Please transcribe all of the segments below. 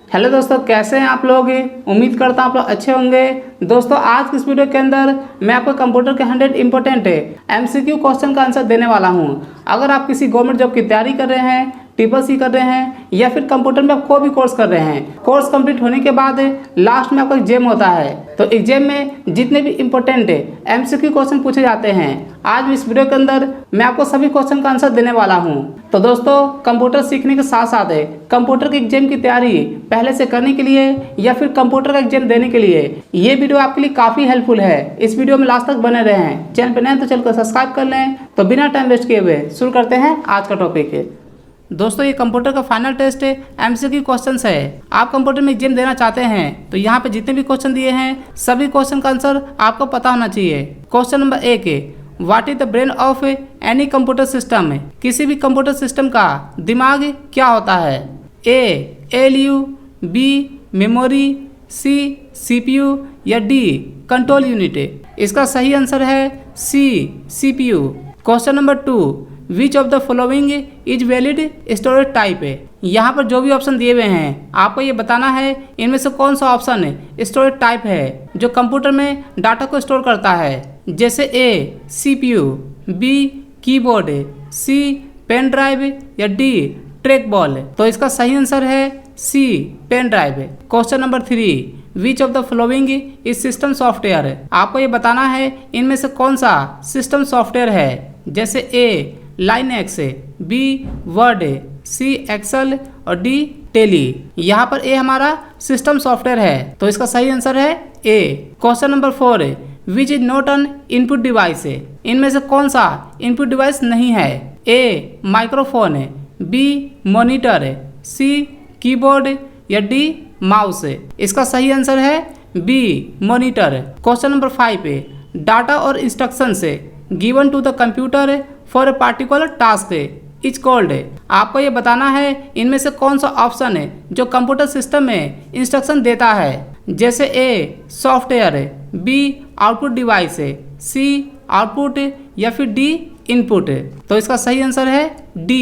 Hello दोस्तों, कैसे हैं आप लोग। उम्मीद करता हूँ आप लोग अच्छे होंगे। दोस्तों आज की इस वीडियो के अंदर मैं आपको कंप्यूटर के 100 इंपॉर्टेंट एमसीक्यू क्वेश्चन का आंसर देने वाला हूँ। अगर आप किसी गवर्नमेंट जॉब की तैयारी कर रहे हैं, TCC कर रहे हैं या फिर कंप्यूटर में आप कोई भी कोर्स कर रहे हैं, कोर्स कंप्लीट होने के बाद लास्ट में आपका एग्जाम होता है, तो एग्जाम में जितने भी इंपॉर्टेंट एमसीक्यू क्वेश्चन पूछे जाते हैं, आज इस वीडियो के अंदर मैं आपको सभी क्वेश्चन का आंसर देने वाला हूं। तो दोस्तों कंप्यूटर सीखने के साथ साथ कंप्यूटर के एग्जाम की तैयारी पहले से करने के लिए या फिर कंप्यूटर का एग्जाम देने के लिए ये वीडियो आपके लिए काफ़ी हेल्पफुल है। इस वीडियो में लास्ट तक बने रहे हैं। चैनल पर नए तो चैनल को सब्सक्राइब कर लें। तो बिना टाइम वेस्ट किए हुए शुरू करते हैं आज का टॉपिक। दोस्तों ये कंप्यूटर का फाइनल टेस्ट एमसीक्यू क्वेश्चंस है। आप कंप्यूटर में एग्जाम देना चाहते हैं तो यहाँ पे जितने भी क्वेश्चन दिए हैं सभी क्वेश्चन का आंसर आपको पता होना चाहिए। Question number 1, what is the brain of any computer system. किसी भी कंप्यूटर सिस्टम का दिमाग क्या होता है। A ALU, B memory, C CPU या D कंट्रोल यूनिट। इसका सही आंसर है C CPU। Question number 2, which of the following is valid storage type. यहाँ पर जो भी ऑप्शन दिए हुए हैं आपको ये बताना है इनमें से कौन सा ऑप्शन स्टोरेज टाइप है जो कंप्यूटर में डाटा को स्टोर करता है। जैसे A CPU, B keyboard, C pen drive या D ट्रैक बॉल। तो इसका सही आंसर है C pen drive. Question number 3, which of the following is system software. आपको ये बताना है इनमें से कौन सा सिस्टम सॉफ्टवेयर है। जैसे A Linux, B Word, C Excel और D टेली। यहाँ पर A हमारा सिस्टम सॉफ्टवेयर है तो इसका सही आंसर है A। Question number 4, which is not an input device. इनमें से कौन सा इनपुट डिवाइस नहीं है। A microphone, B monitor, C keyboard या D माउस। इसका सही आंसर है B monitor. Question number 5, data और इंस्ट्रक्शन से given to the computer for a particular task is called. आपको ये बताना है इनमें से कौन सा ऑप्शन है जो कंप्यूटर सिस्टम में इंस्ट्रक्शन देता है। जैसे A software, B output device, C output या फिर D इनपुट। तो इसका सही आंसर है D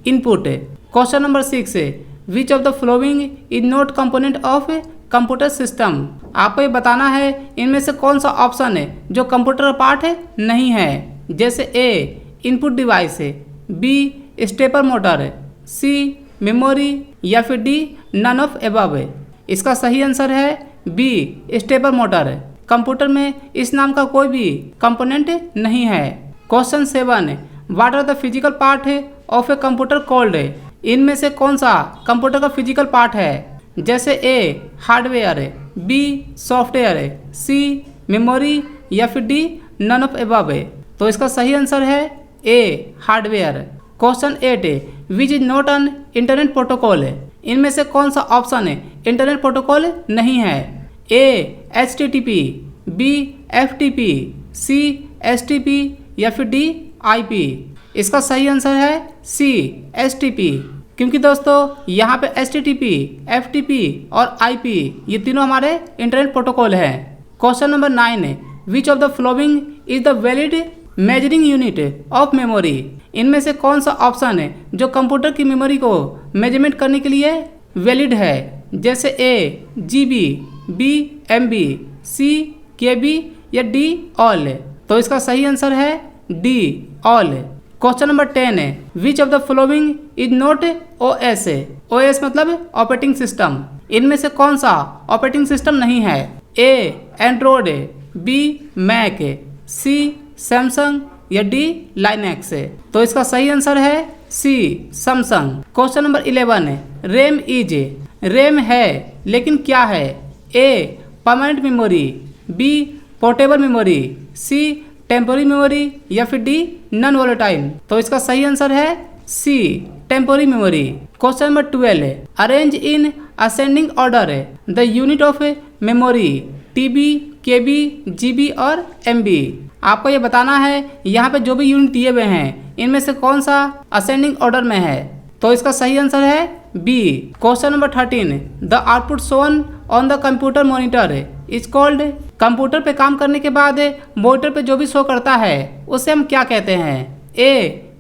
input. Question number 6, which of the following is not component of computer system. आपको ये बताना है इनमें से कौन सा ऑप्शन है जो कंप्यूटर पार्ट है नहीं है। जैसे A input device, B stepper motor, C memory या फिर D नन ऑफ एबव। इसका सही आंसर है B स्टेपर मोटर। कंप्यूटर में इस नाम का कोई भी कंपोनेंट नहीं है। Question 7, what are the physical part of a computer called. इनमें से कौन सा कंप्यूटर का फिजिकल पार्ट है। जैसे A hardware, B software, C memory या फिर D नन ऑफ एबव। तो इसका सही आंसर है A hardware. Question 8, which is not an internet protocol. इनमें से कौन सा ऑप्शन इंटरनेट प्रोटोकॉल नहीं है। A HTTP, B FTP, C STP या फिर D IP। इसका सही आंसर है C STP। क्योंकि दोस्तों यहाँ पे HTTP, FTP और IP ये तीनों हमारे इंटरनेट प्रोटोकॉल हैं। Question number 9, which of the following is the valid measuring unit of memory. इनमें से कौन सा ऑप्शन है जो कंप्यूटर की मेमोरी को मेजरमेंट करने के लिए वैलिड है। जैसे A GB, B MB, C KB या D ऑल। तो इसका सही आंसर है D all. Question number 10, which of the following is not OS। OS मतलब ऑपरेटिंग सिस्टम। इनमें से कौन सा ऑपरेटिंग सिस्टम नहीं है। A Android, B Mac, C Samsung या D लाइनेक्स। तो इसका सही आंसर है C Samsung. Question number 11, RAM is. RAM है लेकिन क्या है। A permanent memory, B portable memory, C temporary memory या फिर D नॉन वोलेटाइल। तो इसका सही आंसर है C temporary memory. Question number 12, arrange in ascending order the unit of memory TB KB GB और MB। आपको ये बताना है यहाँ पे जो भी यूनिट दिए हुए हैं इनमें से कौन सा असेंडिंग ऑर्डर में है। तो इसका सही आंसर है B। Question number 13, the output shown on the computer monitor is called. Computer पे काम करने के बाद मॉनिटर पे जो भी शो करता है उसे हम क्या कहते हैं। A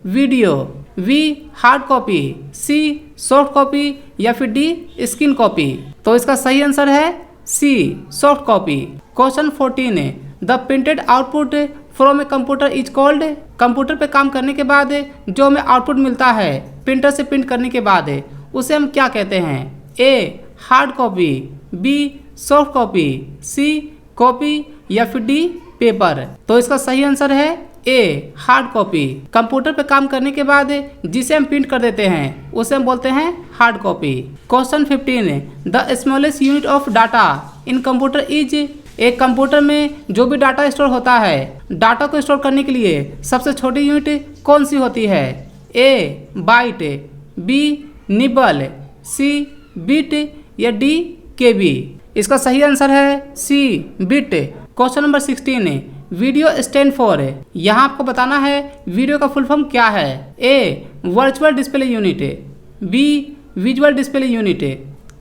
video, B hard copy, C soft copy या फिर डी स्किन कॉपी। तो इसका सही आंसर है सी सॉफ्ट कॉपी। क्वेश्चन 14 है the printed output from a computer is called. Computer पे काम करने के बाद जो हमें आउटपुट मिलता है प्रिंटर से प्रिंट करने के बाद उसे हम क्या कहते हैं? A hard copy, B soft copy, C copy या फिर डी पेपर। तो इसका सही आंसर है ए हार्ड कॉपी। कंप्यूटर पे काम करने के बाद जिसे हम प्रिंट कर देते हैं उसे हम बोलते हैं hard copy. Question 15 the smallest unit of data in computer is. एक कंप्यूटर में जो भी डाटा स्टोर होता है, डाटा को स्टोर करने के लिए सबसे छोटी यूनिट कौन सी होती है? A byte, B nibble, C bit या डी केबी। इसका सही आंसर है C bit. Question number 16 video stand for. यहाँ आपको बताना है वीडियो का फुल फॉर्म क्या है? A virtual display unit, B visual display unit,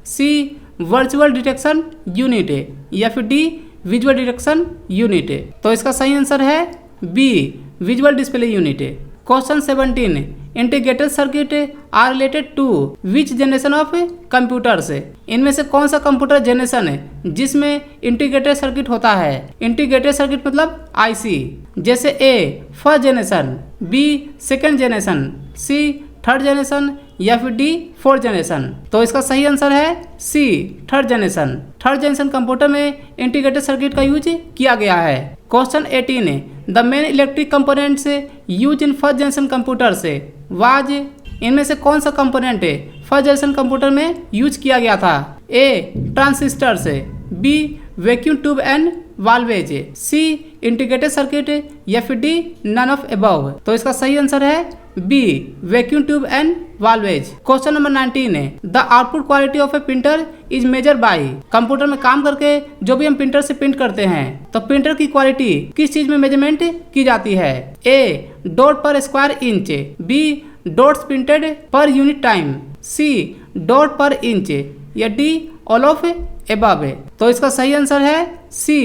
C virtual detection unit या फिर डी विजुअल डिटेक्शन यूनिट। तो इसका सही आंसर है B visual display unit. Question 17 integrated circuit are related to which generation of computers. इनमें से कौन सा कंप्यूटर जनरेशन है जिसमें इंटीग्रेटेड सर्किट होता है? इंटीग्रेटेड सर्किट मतलब आईसी। जैसे A first generation, B second generation, C third generation या फिर डी फोर्थ जनरेशन। तो इसका सही आंसर है C third generation. Third generation computer में इंटीग्रेटेड सर्किट का यूज किया गया है। Question 18 the main electric components use in first generation computer से वाज। इनमें से कौन सा कंपोनेंट फर्स्ट जनरेशन कंप्यूटर में यूज किया गया था? ए ट्रांसिस्टर से, B vacuum tube and valves, C integrated circuit या फिर डी नन ऑफ अबव। तो इसका सही आंसर है B vacuum tube and valves. Question number 19 है the output quality of a printer is measure by. Computer में काम करके जो भी हम प्रिंटर से प्रिंट करते हैं तो प्रिंटर की क्वालिटी किस चीज में मेजरमेंट की जाती है? A dot per square inch, B dots printed per unit time, C dot per inch D all all of above. तो इसका सही आंसर है C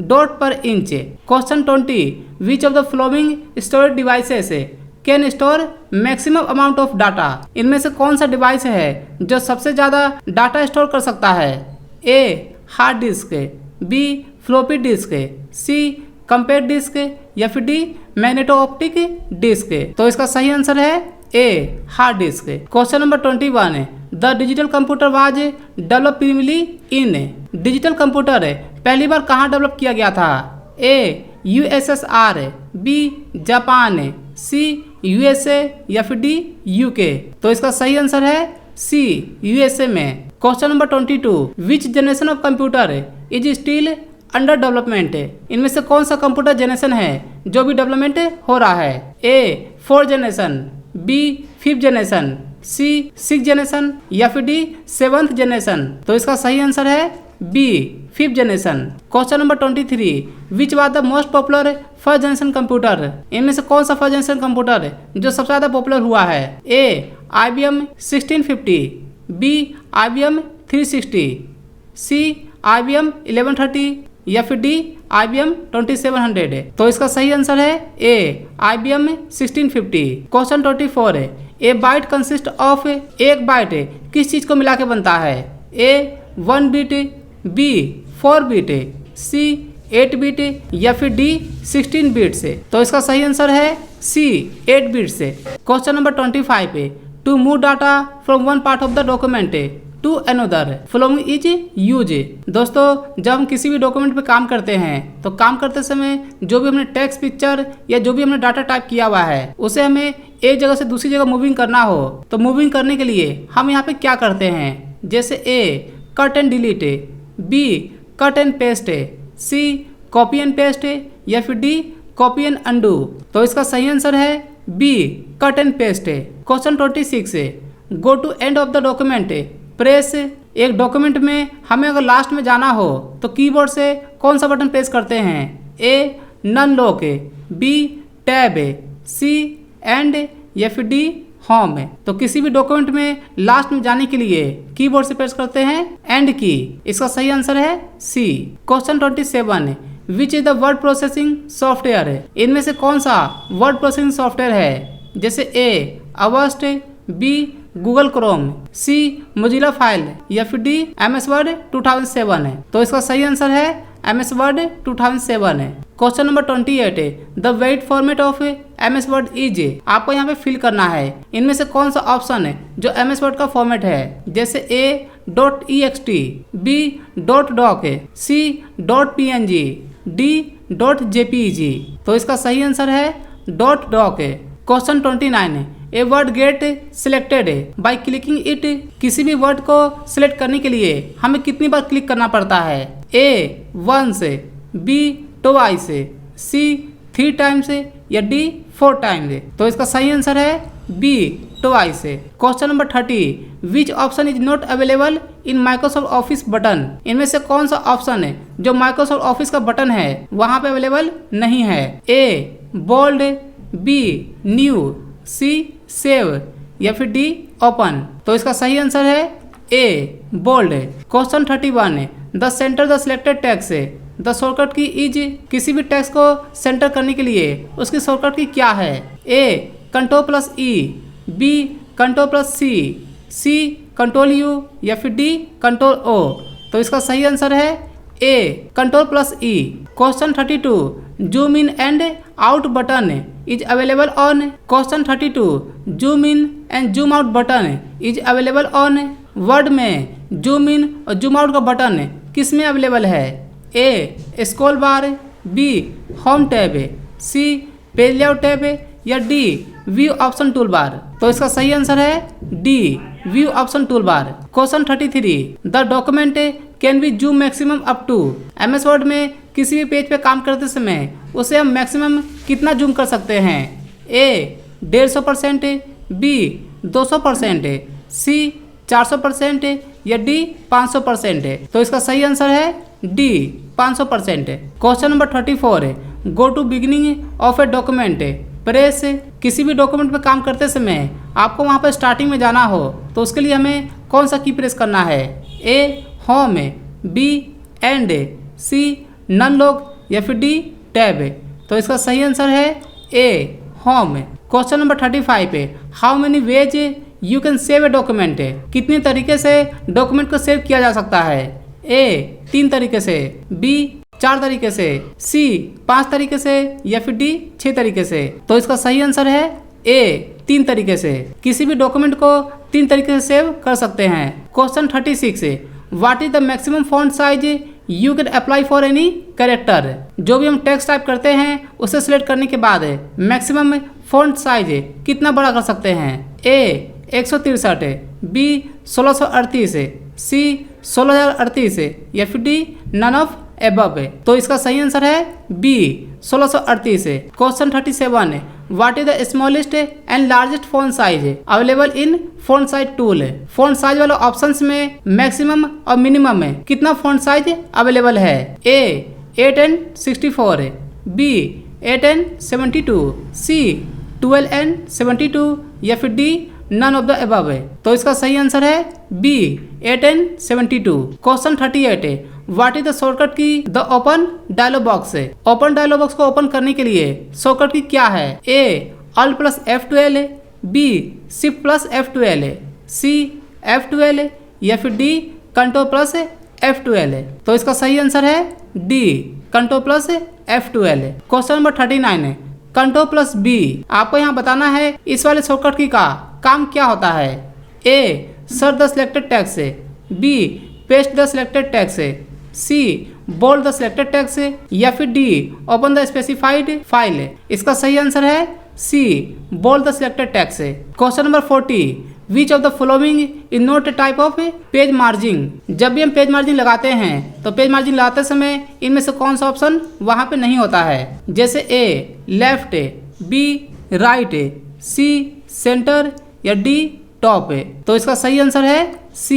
dot per inch. Question 20 which of the following storage devices can store maximum amount of data. इनमें से कौन सा device है जो सबसे ज़्यादा डाटा स्टोर कर सकता है? A hard disk, B floppy disk, C compact disk या फिर डी मैग्नेटो ऑप्टिक डिस्क। तो इसका सही आंसर है A hard disk. Question number 21 the digital computer was develop primarily in. Digital computer पहली बार कहाँ डेवलप किया गया था? A USSR, B Japan, C USA या फिर डी यूके। तो इसका सही आंसर है सी यूएसए में। Question number 22 which generation of computer is still under development. इनमें से कौन सा कंप्यूटर जनरेशन है जो भी डेवलपमेंट हो रहा है? A fourth generation, B fifth generation, C six generation या फिर डी सेवंथ जनरेशन। तो इसका सही आंसर है B fifth generation. Question number 23 which was the most popular first generation computer. इनमें से कौन सा फर्स्ट जनरेशन कंप्यूटर जो सबसे ज़्यादा पॉपुलर हुआ है? ए IBM 1650, बी IBM 360, सी IBM 1130 या फिर डी IBM 2700। तो इसका सही आंसर है ए IBM 1650। क्वेश्चन 24 है ए बाइट कंसिस्ट ऑफ। एक बाइट किस चीज़ को मिला के बनता है? ए 1 बिट, बी 4 बिट, सी 8 बिट या फिर डी 16 बिट से। तो इसका सही आंसर है सी 8 बिट से। क्वेश्चन नंबर 25 है to move data from one part of the document to another following is use. दोस्तों जब हम किसी भी डॉक्यूमेंट पे काम करते हैं तो काम करते समय जो भी हमने टेक्स्ट, पिक्चर या जो भी हमने डाटा टाइप किया हुआ है उसे हमें एक जगह से दूसरी जगह मूविंग करना हो तो मूविंग करने के लिए हम यहाँ पे क्या करते हैं? जैसे A cut and delete, B cut and paste, C copy and paste या फिर डी कॉपी एंड अंडू। तो इसका सही आंसर है B cut and paste. Question 26 go to end of the document press. एक डॉक्यूमेंट में हमें अगर लास्ट में जाना हो तो कीबोर्ड से कौन सा बटन प्रेस करते हैं? A num lock, B tab, C end या फिर डी होम। तो किसी भी डॉक्यूमेंट में लास्ट में जाने के लिए कीबोर्ड से प्रेस करते हैं एंड की। इसका सही आंसर है C. Question 27 which is the word processing software. इनमें से कौन सा वर्ड प्रोसेसिंग सॉफ्टवेयर है? जैसे A Avast, B Google Chrome, C Mozilla file या फिर डी MS वर्ड 2007 है। तो इसका सही आंसर है MS वर्ड 2007 है। क्वेश्चन नंबर 28 है the wait format of MS Word is. आपको यहाँ पे फिल करना है इनमें से कौन सा ऑप्शन है जो MS वर्ड का फॉर्मेट है। जैसे A.ext, B .doc, C .png, D .jpeg। तो इसका सही आंसर है .doc। क्वेश्चन 29 है a word get selected by clicking it. किसी भी वर्ड को सिलेक्ट करने के लिए हमें कितनी बार क्लिक करना पड़ता है। A once, B twice, C 3 times या D 4 times। तो इसका सही आंसर है B twice। Question number 30 which option is not available in Microsoft office button. इनमें से कौन सा ऑप्शन है जो माइक्रोसॉफ्ट ऑफिस का बटन है वहां पे अवेलेबल नहीं है। A bold, B new, C save या फिर D ओपन। तो इसका सही आंसर है A bold. Question 31 the center the selected text the shortcut key is. किसी भी टेक्स्ट को सेंटर करने के लिए उसकी शॉर्टकट की क्या है। A Ctrl+E, B Ctrl+C, C Ctrl+U या फिर D Ctrl+O। तो इसका सही आंसर है A Ctrl+E। Question 32 zoom in and out button is available on. Question 32 zoom in and zoom out button is available on. Word में zoom in और zoom out का button किस में अवेलेबल है। A scroll bar, B home tab, C page layout tab या D view option tool bar. तो इसका सही आंसर है D view option tool bar. Question 33 the document can be zoom maximum up to. MS word में किसी भी page पे काम करते समय उसे हम मैक्सिमम कितना जूम कर सकते हैं। A 150%, B 200%, C 400% या D 500%। तो इसका सही आंसर है D 500%। क्वेश्चन नंबर 34 है go to beginning of a document press. किसी भी डॉक्यूमेंट पे काम करते समय आपको वहाँ पर स्टार्टिंग में जाना हो तो उसके लिए हमें कौन सा की प्रेस करना है। A home, B end, C num lock या फिर D टैब। तो इसका सही आंसर है A होम। क्वेश्चन नंबर 35 पे how many ways you can save a document. कितने तरीके से डॉक्यूमेंट को सेव किया जा सकता है। A 3 तरीके से, B 4 तरीके से, C 5 तरीके से या फिर D 6 तरीके से। तो इसका सही आंसर है A 3 तरीके से। किसी भी डॉक्यूमेंट को 3 तरीके से सेव कर सकते हैं। Question 36 what is the maximum font size you can apply for any character. जो भी हम टेक्स्ट टाइप करते हैं उसे सिलेक्ट करने के बाद मैक्सिमम फॉन्ट साइज कितना बड़ा कर सकते हैं। A 163, B 1638, C 16038 या फिर D नन ऑफ एबव। तो इसका सही आंसर है B 1638। Question 37 what is the smallest and largest font size available in font size tool. Font size वाले ऑप्शंस में मैक्सिमम और मिनिमम में कितना फॉन्ट साइज अवेलेबल है। A 8:64, B 8:72, C 12:72 या फिर D none of the above. तो इसका सही आंसर है B 8:72। Question 38 what is the shortcut key the open dialog box. Open dialog box को ओपन करने के लिए शॉर्टकट की क्या है। A Alt+F12, B Shift+F12, C F12 या फिर D Ctrl+F12। तो इसका सही आंसर है D Ctrl+F12। Question number 39 Ctrl+B। आपको यहाँ बताना है इस वाले शॉर्टकट की का काम क्या होता है। A search the selected text, B paste the selected text, C bold the selected text या फिर D open the specified file. इसका सही आंसर है C bold the selected text. Question number 40 which of the following is not a type of page margin. जब भी हम page margin लगाते हैं तो पेज मार्जिन लगाते समय इनमें से कौन सा ऑप्शन वहां पे नहीं होता है। जैसे A left, B right, C centre या D टॉप। तो इसका सही आंसर है C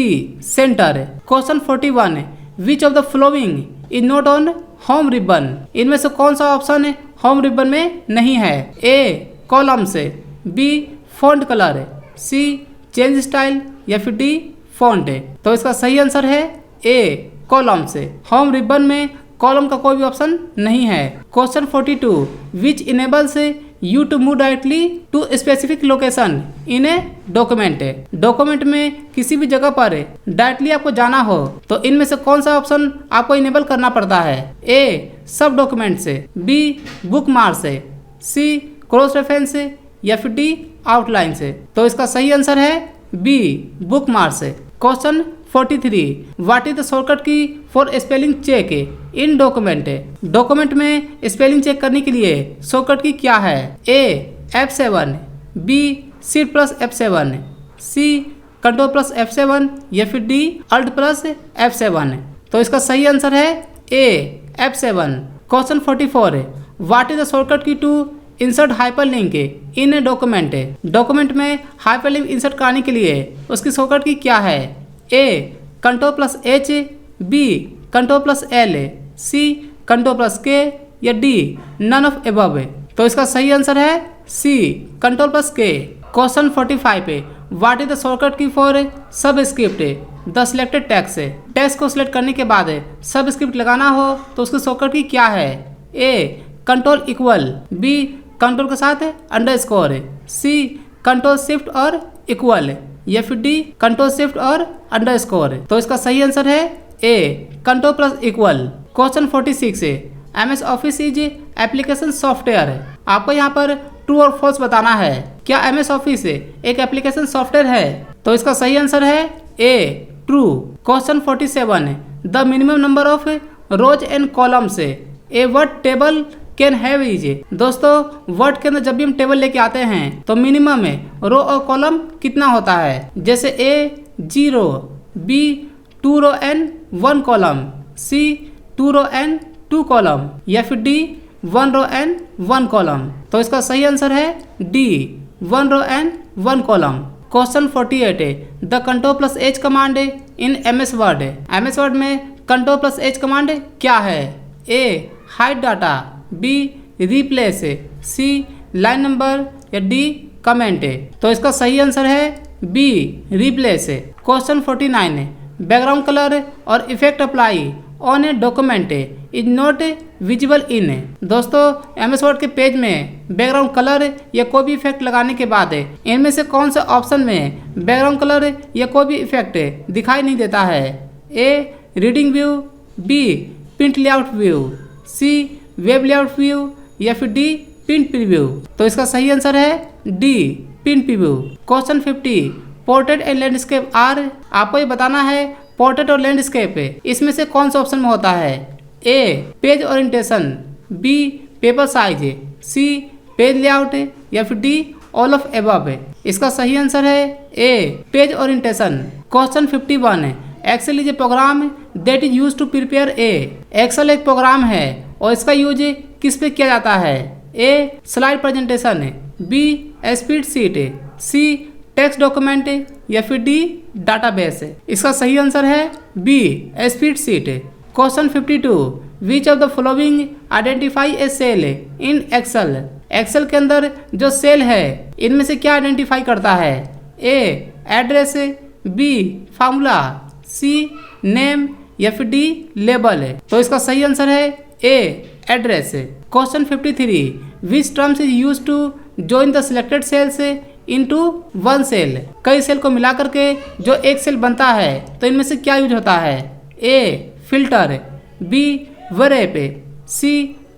centre. Question 41 which of the following is not on home ribbon. इनमें से कौन सा ऑप्शन होम रिबन में नहीं है। A columns, B font colour, C change style या फिर D फॉन्ट। तो इसका सही आंसर है A कॉलम्स। होम रिबन में कॉलम का कोई भी ऑप्शन नहीं है। Question 42 which enables you to move directly to specific location in a document. Document में किसी भी जगह पर डायरेक्टली आपको जाना हो तो इनमें से कौन सा ऑप्शन आपको इनेबल करना पड़ता है? ए सब डॉक्यूमेंट से, बी बुक मार्क से, सी क्रॉस रेफरेंस से, या फिर डी आउटलाइन से। तो इसका सही आंसर है बी बुक मार्क से। Question 43 what is the shortcut key for spelling check in document. Document में स्पेलिंग चेक करने के लिए शॉर्टकट की क्या है? A F7, B Shift plus F7, C control plus F7, या फिर डी Alt प्लस F7। तो इसका सही आंसर है A F7। Question 44 what is the shortcut key to insert hyperlink in a document. Document में hyperlink insert कराने के लिए उसकी शॉर्टकट की क्या है? A control plus H, B control plus L, C control plus K, या D none of above. तो इसका सही आंसर है C control plus K। Question 45 what is the shortcut key for subscript the selected text. Text को select करने के बाद सब स्क्रिप्ट लगाना हो तो उसकी शॉर्टकट की क्या है? A control equal, B control के साथ अंडरस्कोर, सी कंट्रोल शिफ्ट और इक्वल, या फिर डी कंट्रोल शिफ्ट और अंडरस्कोर। तो इसका सही आंसर है A control plus equal. Question 46 MS office is application software. आपको यहाँ पर ट्रू और फॉल्स बताना है। क्या MS ऑफिस एक एप्लीकेशन सॉफ्टवेयर है? तो इसका सही आंसर है A true. Question 47 the minimum number of rows and columns a word table can have is. दोस्तों वर्ड के अंदर जब भी हम टेबल लेके आते हैं तो मिनिमम रो और कॉलम कितना होता है? जैसे A 0, B 2 row and 1 column, C 2 row and 2 column, या फिर डी 1 रो एंड 1 कॉलम। तो इसका सही आंसर है D 1 row and 1 column. Question 48 the control plus H command in MS word. MS word में कंट्रोल प्लस H कमांड क्या है? A hide data, B replace, C line number, या D comment. तो इसका सही आंसर है B replace. Question 49 background colour और effect apply on a document is not visible in. दोस्तों MS वर्ड के पेज में बैकग्राउंड कलर या कोई भी इफेक्ट लगाने के बाद इनमें से कौन सा ऑप्शन में बैकग्राउंड कलर या कोई भी इफेक्ट दिखाई नहीं देता है? A reading view, B print layout view, C web layout view, या फिर डी प्रिंट प्रीव्यू। तो इसका सही आंसर है D print preview. Question 50 portrait and landscape are. आपको ये बताना है पोर्ट्रेट और लैंडस्केप इसमें से कौन सा ऑप्शन में होता है? A page orientation, B paper size, C page layout, या फिर डी ऑल ऑफ एबव। इसका सही आंसर है A page orientation. Question 51 excel is a program that is use to prepare a. Excel एक प्रोग्राम है और इसका यूज किस पे किया जाता है? A slide presentation, B spreadsheet, C text document, या फिर डी डाटाबेस। इसका सही आंसर है B spreadsheet. Question 52 which of the following identify a cell in excel. Excel के अंदर जो सेल है इनमें से क्या आइडेंटिफाई करता है? A address, B formula, C name, या फिर डी लेबल। तो इसका सही आंसर है A address. Question 53 which terms is use to join the selected cells into one cell. कई सेल को मिला करके जो एक सेल बनता है तो इनमें से क्या यूज होता है? A filter, B wrap, C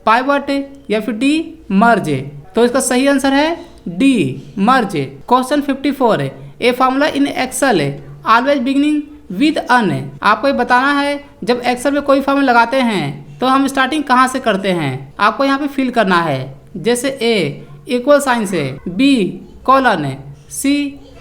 pivot, या फिर डी मर्ज। तो इसका सही आंसर है D merge. Question 54 A formula in excel always beginning with an. आपको ये बताना है जब एक्सेल में कोई फार्मूला लगाते हैं तो हम स्टार्टिंग कहाँ से करते हैं? आपको यहाँ पे फिल करना है। जैसे ए इक्वल साइन से, बी कॉलन, सी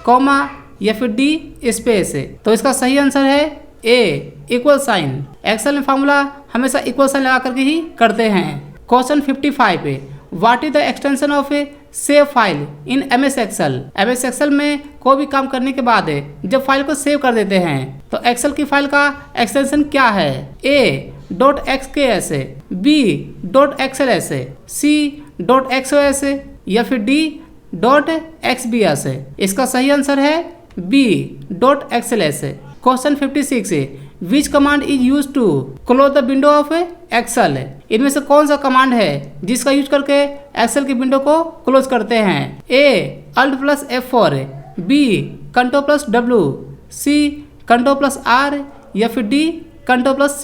कॉमा, या फिर डी स्पेस। तो इसका सही आंसर है ए इक्वल साइन। एक्सेल में फार्मूला हमेशा इक्वल साइन लगा करके ही करते हैं। Question 55 what is the extension of a save file in MS Excel. MS Excel में कोई भी काम करने के बाद जब फाइल को सेव कर देते हैं तो एक्सेल की फाइल का एक्सटेंशन क्या है? A .xks, B .xls, C .xos, या फिर डी .xbs। इसका सही आंसर है B .xls। Question 56 which command is use to close the window of Excel. इनमें से कौन सा कमांड है जिसका यूज करके एक्सेल की विंडो को क्लोज करते हैं। A Alt + F4, B Ctrl + W, C Ctrl + R या फिर डी Ctrl + C।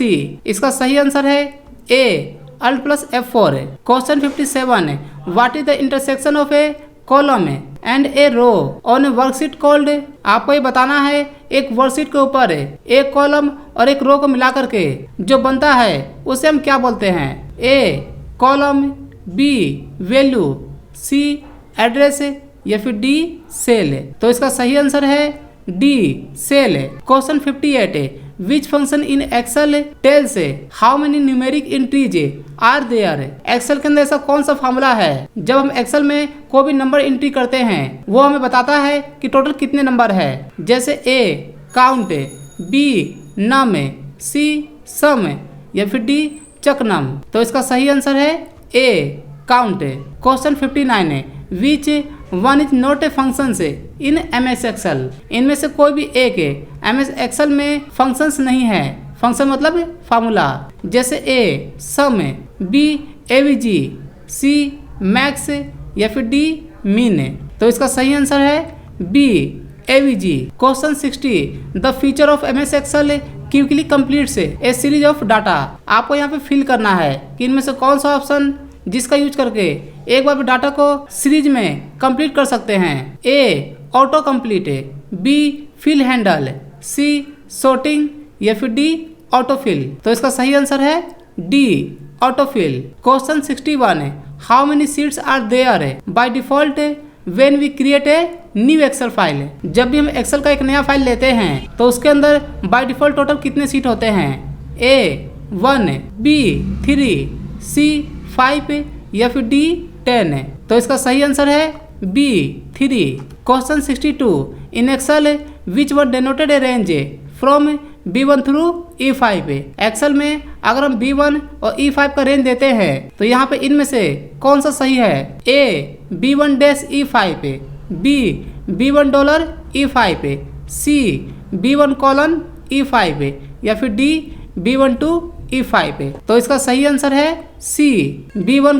इसका सही आंसर है A Alt + F4। Question 57, what is the intersection of a column and a row on a worksheet called. आपको ये बताना है एक वर्कशीट के ऊपर एक कॉलम और एक रो को मिला करके जो बनता है उसे हम क्या बोलते हैं। A column, B value, C address या फिर डी सेल। तो इसका सही आंसर है D cell. Question 58, which function in Excel tells how many numeric entries are there. Excel के अंदर ऐसा कौन सा फॉर्मूला है जब हम एक्सेल में कोई भी नंबर एंट्री करते हैं वो हमें बताता है कि टोटल कितने नंबर है। जैसे ए काउंट, बी नम, सी सम या फिर डी चकनम। तो इसका सही आंसर है A count. Question 59, which one is not a function in MS excel. इनमें से कोई भी एक MS एक्सेल में फंक्शंस नहीं है। फंक्शन मतलब फार्मूला। जैसे A sum, B AVG, C max या फिर डी मीन। तो इसका सही आंसर है B AVG। Question 60, the feature of MS Excel quickly completes a series of data. आपको यहाँ पे फिल करना है कि इनमें से कौन सा ऑप्शन जिसका यूज करके एक बार भी डाटा को सीरीज में कंप्लीट कर सकते हैं। A auto complete, B fill handle, C sorting या फिर डी ऑटोफिल। तो इसका सही आंसर है D autofill. Question 61, how many sheets are there by default when we create a new excel file. जब भी हम एक्सेल का एक नया फाइल लेते हैं तो उसके अंदर बाय डिफॉल्ट टोटल कितने सीट होते हैं। ए 1, बी 3, सी 5 या फिर डी 10 है। तो इसका सही आंसर है B 3। Question 62, in Excel which were denoted a range from B1 through E5। Excel में अगर हम B1 और E5 का रेंज देते हैं तो यहाँ पे इनमें से कौन सा सही है। ए B1-E5, बी B1 $E5, सी B1 E5 या फिर डी B1 E5। तो इसका सही आंसर है C B1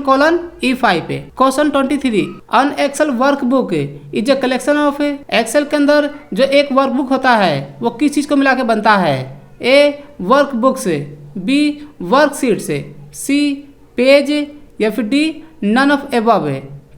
E5। Question 23, an Excel workbook is a collection of. Excel के अंदर जो एक वर्कबुक होता है वो किस चीज को मिला के बनता है। ए वर्कबुक्स, बी वर्कशीट्स, सी पेज या फिर डी नन ऑफ एबव।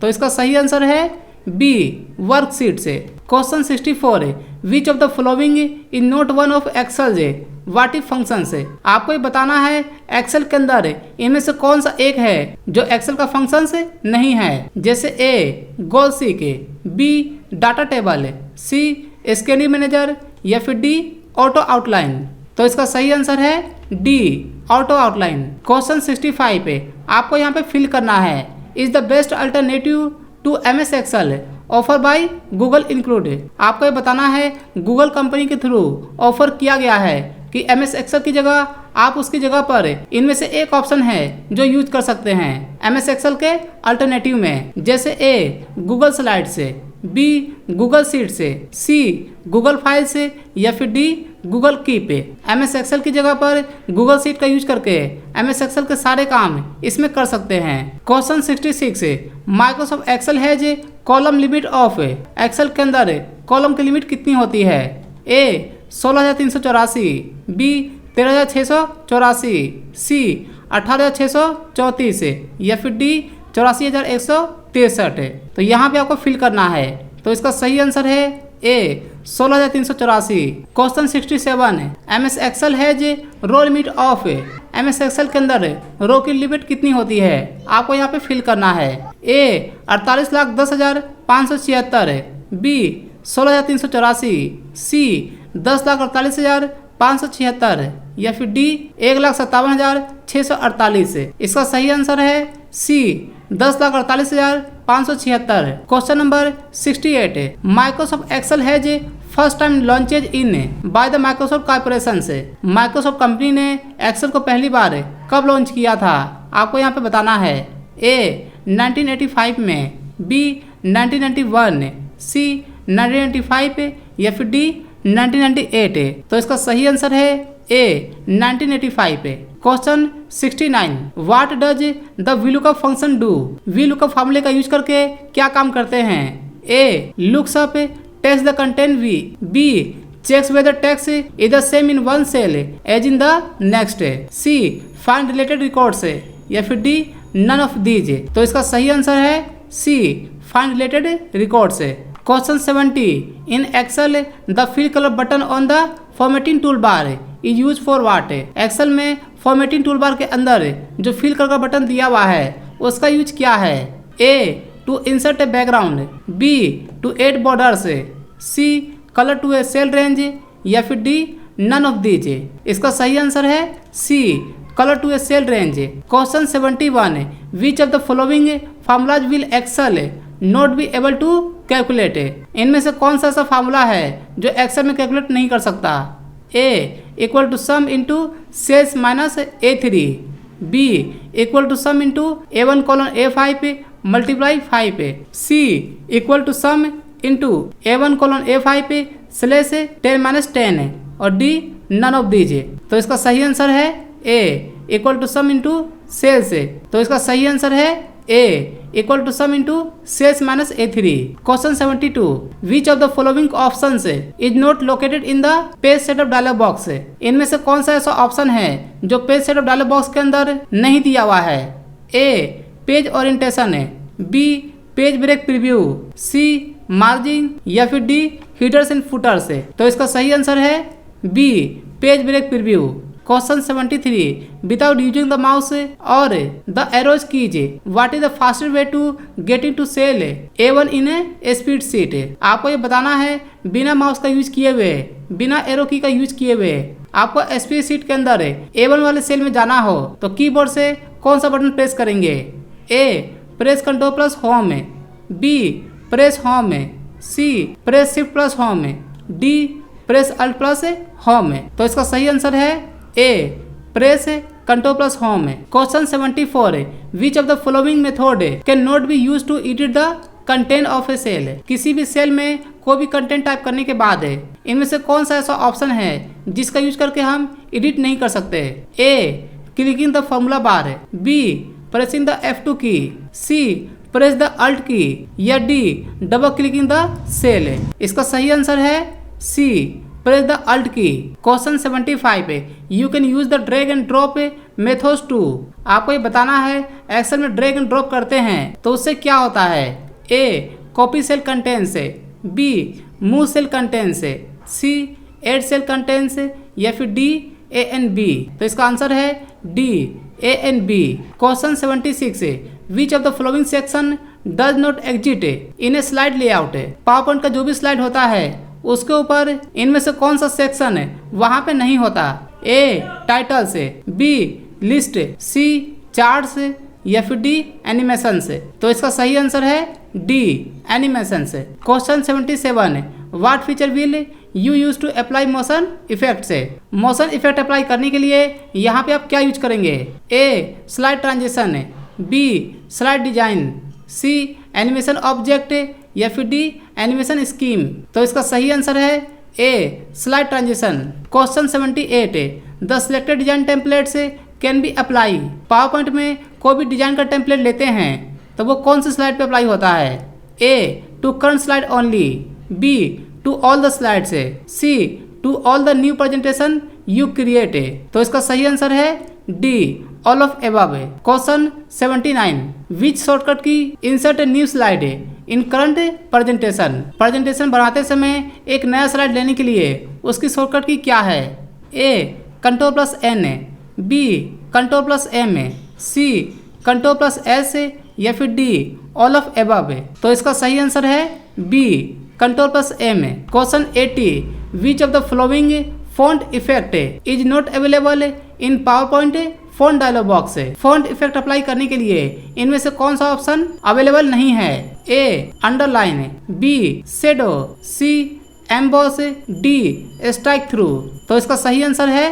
तो इसका सही आंसर है B worksheets. Question 64, which of the following is not one of Excel what if function से। आपको ये बताना है एक्सेल के अंदर इनमें से कौन सा एक है जो एक्सेल का फंक्शन से नहीं है। जैसे ए गोल सीक, बी डाटा टेबल, सी स्केलिंग मैनेजर या फिर डी ऑटो आउटलाइन। तो इसका सही आंसर है डी ऑटो आउटलाइन। क्वेश्चन 65 पे आपको यहाँ पे फिल करना है, is the best alternative to MS Excel offer by Google include. आपको ये बताना है गूगल कंपनी के थ्रू ऑफर किया गया है कि MS एक्सेल की जगह आप उसकी जगह पर इनमें से एक ऑप्शन है जो यूज कर सकते हैं MS एक्सेल के अल्टरनेटिव में। जैसे ए गूगल स्लाइड से, बी गूगल शीट से, सी गूगल फाइल से या फिर D Google Keep. MS Excel की जगह पर गूगल शीट का यूज करके MS एक्सेल के सारे काम इसमें कर सकते हैं। Question 66, Microsoft Excel has column limit of. Excel के अंदर कॉलम की लिमिट कितनी होती है। ए 16,384, बी 13,684, सी 18,634 या फिर डी 84,163। तो यहाँ पे आपको फिल करना है। तो इसका सही आंसर है A 16,384। Question 67, MS Excel has row limit of. MS Excel के अंदर रो की लिमिट कितनी होती है आपको यहाँ पे फिल करना है। ए 48,10,576, बी 16,384, सी 10,48,576 या फिर डी 1,57,648। इसका सही आंसर है C 10,48,576। Question number 68, Microsoft Excel has first time launches in by the Microsoft corporation से। माइक्रोसॉफ्ट कंपनी ने एक्सेल को पहली बार कब लॉन्च किया था आपको यहाँ पे बताना है। ए 1985 में, बी 1991, सी 1995 या फिर डी 1998। तो इसका सही आंसर है A 1985। Question 69, what does the VLOOKUP function do? VLOOKUP फार्मूले का यूज करके क्या काम करते हैं? A looks up text the content we, B checks whether text is the same in one cell as in the next, C find related records, या फिर D none of these। तो इसका सही आंसर है C find related records। Question 70, in Excel the fill colour button on the formatting tool bar is use for what? Excel में formatting tool bar के अंदर जो फिल कलर का button दिया हुआ है उसका यूज क्या है? A to insert a background, B to add borders, C colour to a cell range, या फिर डी नन ऑफ दीज। इसका सही आंसर है C colour to a cell range. Question 71, which of the following formulas will excel not be able to calculate? इनमें से कौन सा ऐसा फार्मूला है जो एक्सेल में कैलकुलेट नहीं कर सकता? A equal to sum into cells minus A3, B equal to sum into A1 colon A5 multiply 5, C equal to sum into A1 colon A5 slash 10 minus 10, और डी नन ऑफ दीज। तो इसका सही answer है A equal to sum into cells. तो इसका सही answer है A equal to sum into cells minus A3। Question 72, which of the following options is not located in the page setup dialog box? इनमें से कौन सा ऐसा ऑप्शन है जो पेज सेटअप डायलॉग बॉक्स के अंदर नहीं दिया हुआ है? A page orientation, B page break preview, C margin, या फिर डी हीडर्स एंड फुटर्स। तो इसका सही आंसर है B page break preview. Question 73, without using the mouse और the arrows keys what is the fastest way to getting to cell A1 in a spreadsheet? आपको ये बताना है बिना माउस का यूज किए हुए, बिना एरो की का यूज किए हुए आपको स्पीड शीट के अंदर A1 वाले सेल में जाना हो तो कीबोर्ड से कौन सा बटन प्रेस करेंगे? A press control plus home, B press home, C press shift plus home, D press alt plus home. तो इसका सही आंसर है A press control plus home. Question 74, which of the following method can not be use to edit the content of a cell? किसी भी cell में कोई भी content type करने के बाद इनमें से कौन सा ऐसा ऑप्शन है जिसका यूज करके हम एडिट नहीं कर सकते? A clicking the formula bar, B pressing the F2 key, C press the alt key, या D double clicking the cell. इसका सही आंसर है C press the alt key. Question 75, you can use the drag and drop methods too. आपको ये बताना है Excel में drag and drop करते हैं तो उससे क्या होता है? A copy cell contents, B move cell contents, C add cell contents, या फिर डी ए एन बी। तो इसका आंसर है D A and B. Question 76, which of the following section does not exit in a slide layout? PowerPoint का जो भी slide होता है उसके ऊपर इनमें से कौन सा सेक्शन है वहां पे नहीं होता? ए टाइटल से, बी लिस्ट, सी चार्ट से, या फिर डी एनिमेशन से। तो इसका सही आंसर है डी एनिमेशन से। Question 77, what feature will you use to apply motion effect? से मोशन इफेक्ट अप्लाई करने के लिए यहाँ पे आप क्या यूज करेंगे? A slide transition, B slide design, C animation object, या फिर डी एनिमेशन स्कीम। तो इसका सही आंसर है A slide transition. Question 78, the selected design templates can be apply. PowerPoint में कोई भी डिजाइन का टेम्पलेट लेते हैं तो वो कौन सी स्लाइड पे अप्लाई होता है? A to current slide only, B to all the slides, C to all the new presentation you create. तो इसका सही आंसर है D all of above. Question 79, which shortcut key insert new slide in current presentation बनाते समय एक नया slide लेने के लिए उसकी शॉर्टकट की क्या है? A control plus N, B control plus M, C control plus S, या फिर डी ऑल ऑफ एबव। तो इसका सही आंसर है B control plus M. Question 80, which of the following font effect is not available in PowerPoint font dialog box? Font effect apply करने के लिए इनमें से कौन सा ऑप्शन अवेलेबल नहीं है? A underline, B shadow, C emboss, D strikethrough. तो इसका सही आंसर है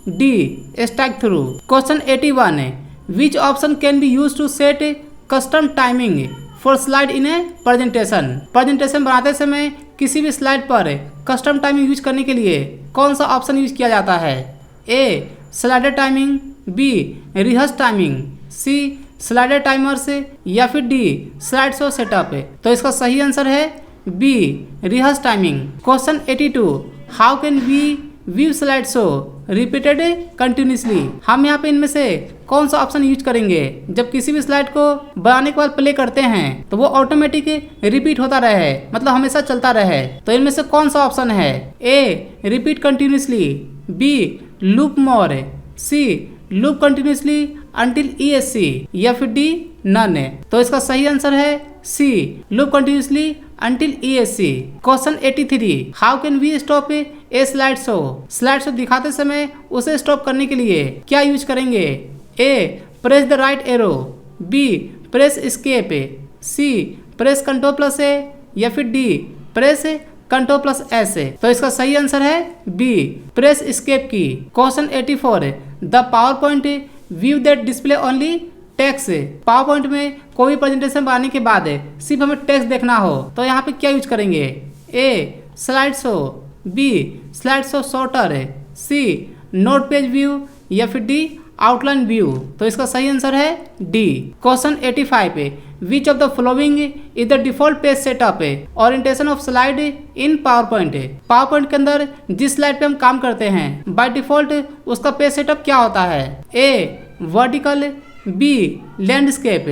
D strikethrough. Question 81, which option can be use to set custom timing for slide in a presentation बनाते समय किसी भी स्लाइड पर कस्टम टाइमिंग यूज करने के लिए कौन सा ऑप्शन यूज किया जाता है? A slider timing, B rehearse timing, C slider timer से, या फिर डी स्लाइड शो सेटअप है। तो इसका सही आंसर है B rehearse timing. Question 82, how can we view slide show repeated continuously. हम यहाँ पे इनमें से कौन सा ऑप्शन यूज करेंगे। जब किसी भी स्लाइड को बनाने के बाद प्ले करते हैं तो वो ऑटोमेटिक रिपीट होता रहे, मतलब हमेशा चलता रहे। तो इनमें से कौन सा ऑप्शन है। ए रिपीट कंटिन्यूसली, बी लूप मोर, सी लूप कंटिन्यूसली अंटिल ESC, या फिर डी नन है। तो इसका सही आंसर है C loop continuously until ESC। Question 83, how can we stop a slide show. Slide show दिखाते समय उसे स्टॉप करने के लिए क्या यूज करेंगे। A press the right arrow, B press escape, C press कंट्रोल+A, या फिर डी प्रेस कंट्रोल+S। तो इसका सही आंसर है बी प्रेस एस्केप की। Question 84, the power point view that display only text. Power point में कोई प्रेजेंटेशन बनाने के बाद सिर्फ हमें टेक्स्ट देखना हो तो यहाँ पे क्या यूज करेंगे। A slide show, B slide show sorter, C note page view, या फिर डी आउटलाइन व्यू। तो इसका सही आंसर है D. Question 85, which of the following is the default page setup orientation of slide in power point. Power point के अंदर जिस slide पे हम काम करते हैं बाय डिफॉल्ट उसका पेज सेटअप क्या होता है। ए वर्टिकल, बी लैंडस्केप,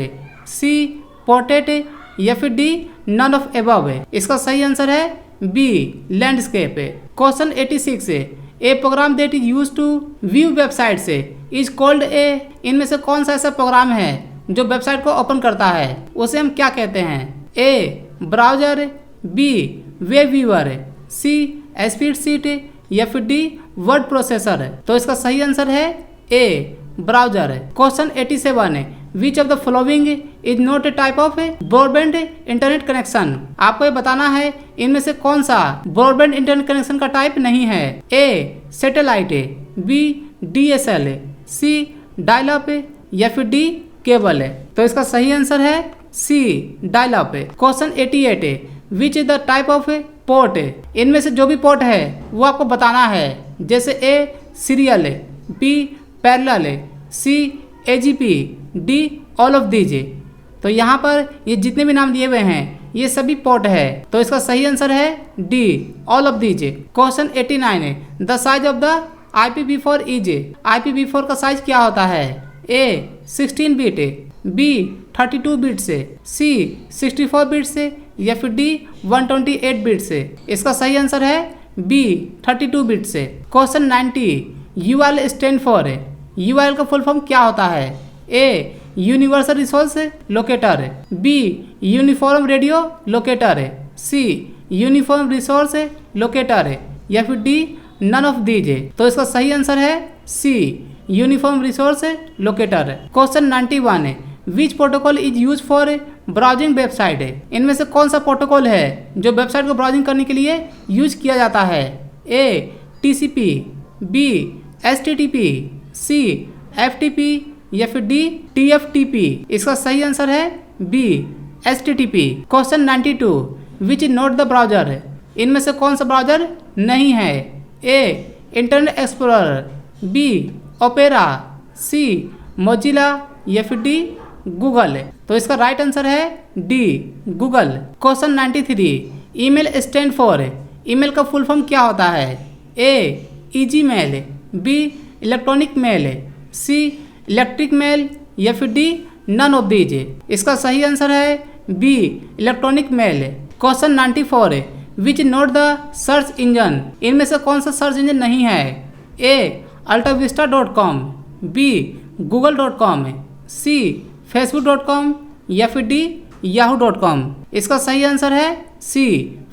सी पोर्ट्रेट, या फिर डी नन ऑफ एबव। इसका सही आंसर है B landscape. Question 86, a program that is use to view website is called a. इनमें से कौन सा ऐसा प्रोग्राम है जो वेबसाइट को ओपन करता है, उसे हम क्या कहते हैं। A browser, B web viewer, C spreadsheet, या फिर डी वर्ड प्रोसेसर। तो इसका सही आंसर है ए browser. Question 87, which of the following is not a type of broadband internet connection. आपको ये बताना है इनमें से कौन सा ब्रॉडबैंड इंटरनेट कनेक्शन का टाइप नहीं है। ए सैटेलाइट, बी DSL, सी डायल अप, या फिर डी केबल है। तो इसका सही आंसर है C dial up. Question 88, which is the type of port. इनमें से जो भी पोर्ट है वो आपको बताना है, जैसे A serial, B parallel, C AGP, D all of these. तो यहाँ पर ये जितने भी नाम दिए हुए हैं ये सभी पोर्ट है। तो इसका सही आंसर है D all of these. Question 89, the size of the IPv4 is. IPv4 का साइज क्या होता है। ए 16 बिट, बी 32 बिट से, सी 64 बिट से, या फिर डी 128 बिट से। इसका सही आंसर है बी 32 बिट से। Question 90, URL stand for. URL का फुल फॉर्म क्या होता है। A universal resource locator, B uniform radio locator, C uniform resource locator, या फिर डी नन ऑफ दीज। तो इसका सही आंसर है C uniform resource locator. Question 91, which protocol is use for browsing website. इनमें से कौन सा प्रोटोकॉल है जो वेबसाइट को ब्राउजिंग करने के लिए यूज किया जाता है। A TCP, B HTTP, C FTP, या फिर डी TFTP। इसका सही आंसर है B HTTP। Question 92, which is not the browser. इनमें से कौन सा ब्राउजर नहीं है। A Internet Explorer, B Opera, C Mozilla, या फिर डी गूगल। तो इसका राइट आंसर है D Google. Question 93, email stand for. Email का फुल फॉर्म क्या होता है। A easy mail, B electronic mail, C electric mail, या फिर डी नन ऑफ दीज। इसका सही आंसर है B electronic mail. Question 94, which not the search engine. इनमें से कौन सा सर्च इंजन नहीं है। ए altavista.com, बी google.com, सी facebook.com, या फिर डी yahoo.com। इसका सही आंसर है सी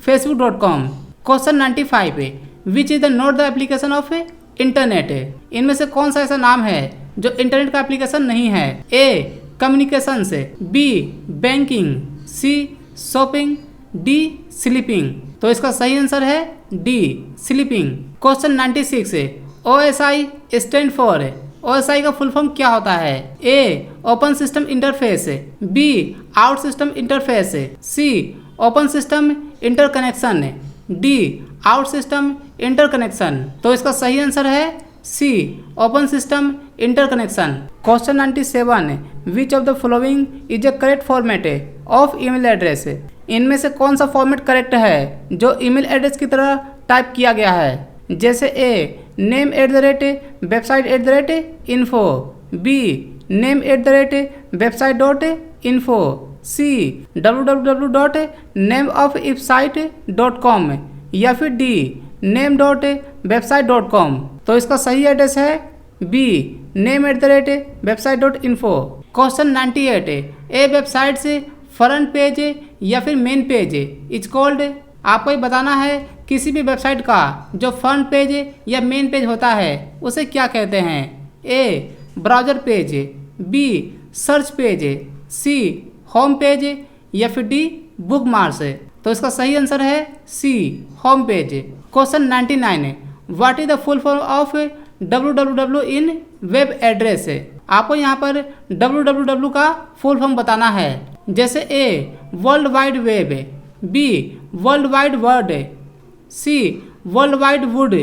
facebook.com। Question 95, which is the not the application of internet. इनमें से कौन सा ऐसा नाम है जो इंटरनेट का एप्लीकेशन नहीं है। ए कम्युनिकेशन से, B banking, C shopping, D sleeping. तो इसका सही आंसर है D sleeping. Question 96, OSI stand for. OSI का फुल फॉर्म क्या होता है। A open system interface, B out system interface, C open system interconnection, D out system interconnection. तो इसका सही आंसर है C open system interconnection. Question 97, which of the following is a correct format of email address. इनमें से कौन सा format correct है जो ईमेल एड्रेस की तरह टाइप किया गया है। जैसे ए name@website.info, बी name@website.info, सी www.nameofwebsite.com या फिर डी name.website.com। तो इसका सही एड्रेस है बी name@website.info। क्वेश्चन 98, ए वेबसाइट से फ्रंट पेज या फिर मेन पेज इज कॉल्ड। आपको ये बताना है किसी भी वेबसाइट का जो फ्रंट पेज या मेन पेज होता है उसे क्या कहते हैं। A browser page, B search page, C home page या फिर डी बुक मार्क्स। तो इसका सही आंसर है C home page. Question 99, what is the full form of www in web address. आपको यहाँ पर www का फुल फॉर्म बताना है। जैसे A world wide web, B world wide word, C world wide wood,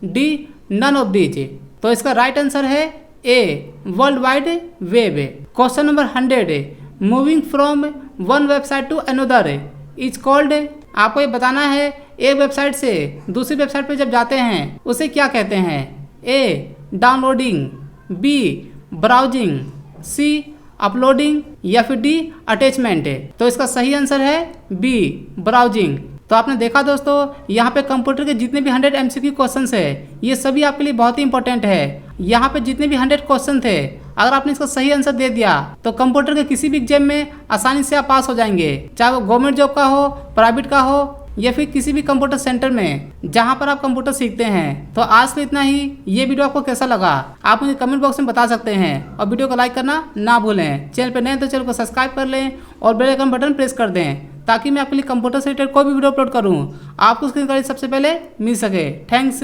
D none of these. तो इसका right answer है A world wide web. Question number 100, moving from one website to another is called. आपको ये बताना है एक website से दूसरी वेबसाइट पे जब जाते हैं उसे क्या कहते हैं। ए डाउनलोडिंग, बी ब्राउजिंग, सी अपलोडिंग या फिर डी अटैचमेंट। तो इसका सही आंसर है बी ब्राउजिंग। तो आपने देखा दोस्तों, यहाँ पे कंप्यूटर के जितने भी 100 MCQ क्वेश्चंस है ये सभी आपके लिए बहुत ही इंपॉर्टेंट है। यहाँ पे जितने भी 100 क्वेश्चन थे अगर आपने इसका सही आंसर दे दिया तो कंप्यूटर के किसी भी एग्जाम में आसानी से आप पास हो जाएंगे, चाहे वो गवर्नमेंट जॉब का हो, प्राइवेट का हो या फिर किसी भी कंप्यूटर सेंटर में जहां पर आप कंप्यूटर सीखते हैं। तो आज के इतना ही। ये वीडियो आपको कैसा लगा आप मुझे कमेंट बॉक्स में बता सकते हैं और वीडियो को लाइक करना ना भूलें। चैनल पर नए तो चैनल को सब्सक्राइब कर लें और बेल आइकन बटन प्रेस कर दें ताकि मैं आपके लिए कंप्यूटर से रिलेटेड कोई भी वीडियो अपलोड करूं आपको उसकी जानकारी सबसे पहले मिल सके। थैंक्स।